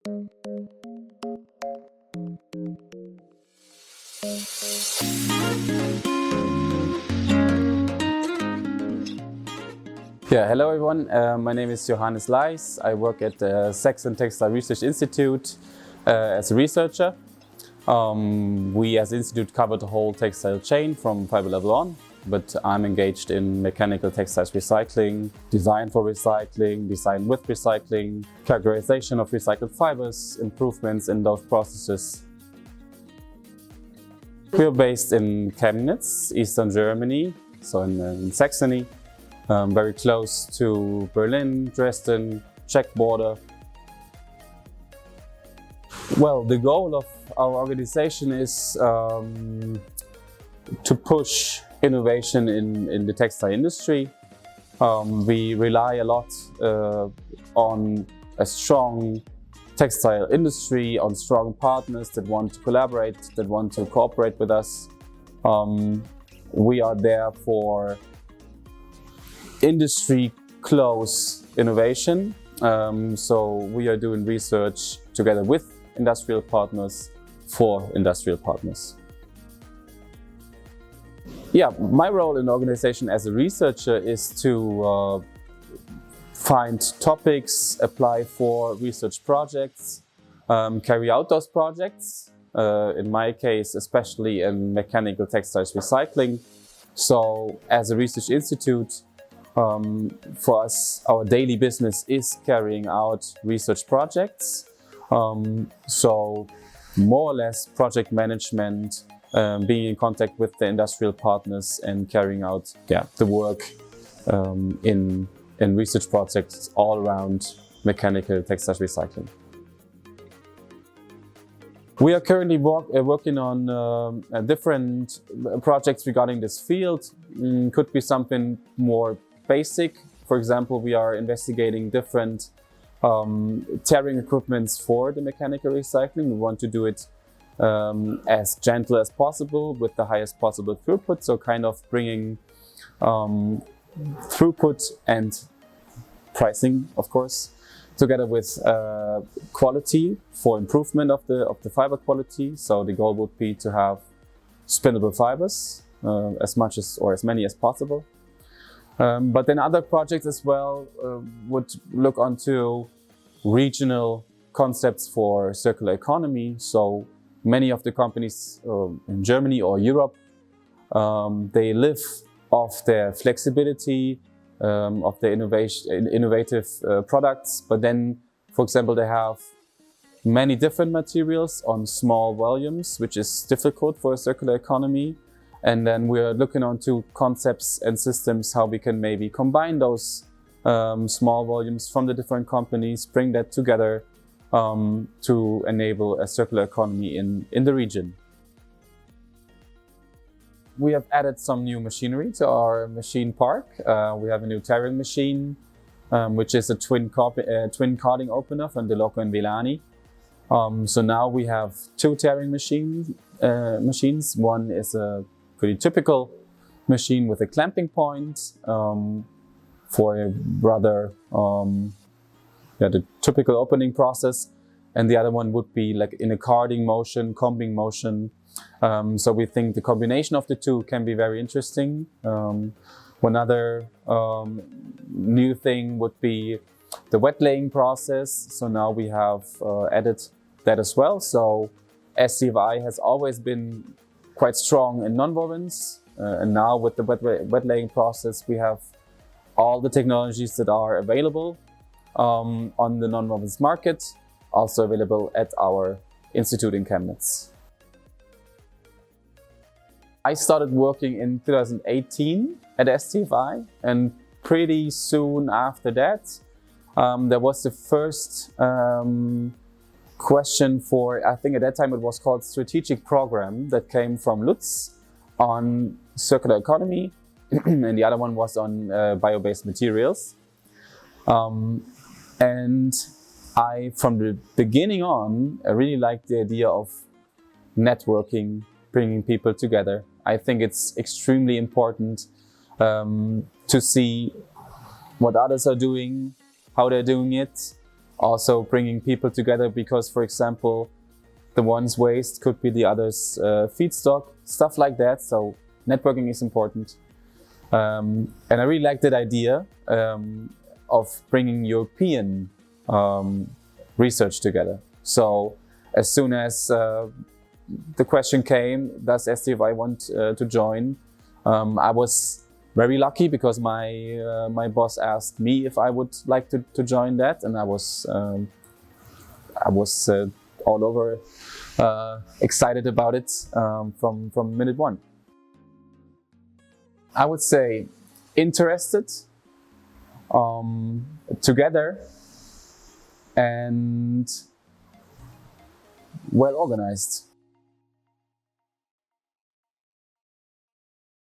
Yeah, hello everyone. My name is Johannes Leis. I work at the Saxon Textile Research Institute as a researcher. We as Institute cover the whole textile chain from fiber level on, but I'm engaged in mechanical textiles recycling, design for recycling, design with recycling, characterization of recycled fibers, improvements in those processes. We're based in Chemnitz, Eastern Germany, so in Saxony. Very close to Berlin, Dresden, Czech border. Well, the goal of our organization is to push innovation in the textile industry. We rely a lot on a strong textile industry, on strong partners that want to collaborate, that want to cooperate with us. We are there for industry close innovation. So we are doing research together with industrial partners for industrial partners. Yeah, my role in the organization as a researcher is to find topics, apply for research projects, carry out those projects. In my case, especially in mechanical textiles recycling. So as a research institute, for us, our daily business is carrying out research projects. So more or less project management, being in contact with the industrial partners and carrying out the work in research projects all around mechanical textiles recycling. We are currently working on different projects regarding this field. Could be something more basic. For example, we are investigating different tearing equipments for the mechanical recycling. We want to do it as gentle as possible with the highest possible throughput. So kind of bringing throughput and pricing, of course, together with quality for improvement of the fiber quality. So the goal would be to have spinnable fibers as many as possible. But then other projects as well would look onto regional concepts for circular economy. So many of the companies in Germany or Europe, they live off their flexibility, of their innovative products. But then, for example, they have many different materials on small volumes, which is difficult for a circular economy. And then we're looking onto concepts and systems, how we can maybe combine those small volumes from the different companies, bring that together to enable a circular economy in the region. We have added some new machinery to our machine park. We have a new tearing machine, which is a twin carding opener from DeLoco and Villani. So now we have two tearing machines. One is a pretty typical machine with a clamping point for a rather the typical opening process, and the other one would be like in a carding motion, combing motion. So we think the combination of the two can be very interesting. One other new thing would be the wet laying process. So now we have added that as well. So STFI has always been quite strong in nonwovens, and now with the wet laying process we have all the technologies that are available on the nonwovens market, also available at our institute in Chemnitz. I started working in 2018 at STFI, and pretty soon after that there was the first question for, I think at that time it was called strategic program, that came from Lutz on circular economy and the other one was on bio-based materials. And I, from the beginning on, I really liked the idea of networking, bringing people together. I think it's extremely important to see what others are doing, how they're doing it, Also bringing people together because, for example, the one's waste could be the other's feedstock, stuff like that. So networking is important. And I really like that idea of bringing European research together. So as soon as the question came, does STFI want to join? I was very lucky because my boss asked me if I would like to join that, and I was all over excited about it from minute one. I would say interested, together, and well organized.